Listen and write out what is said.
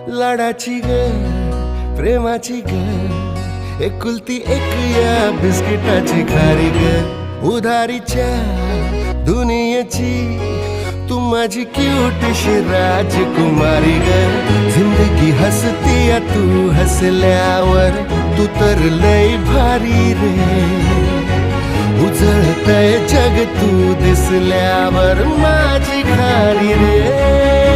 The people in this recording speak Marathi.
लाडाची ग प्रेमाची ग एकुलती एक या बिस्किटाची खारी ग उधारीच्या दुनियेची तू माझी क्यूटशी राजकुमारी ग जिंदगी हसती या तू हसल्यावर तू तर लय भारी रे उजळतय जग तू दिसल्यावर माझी खारी रे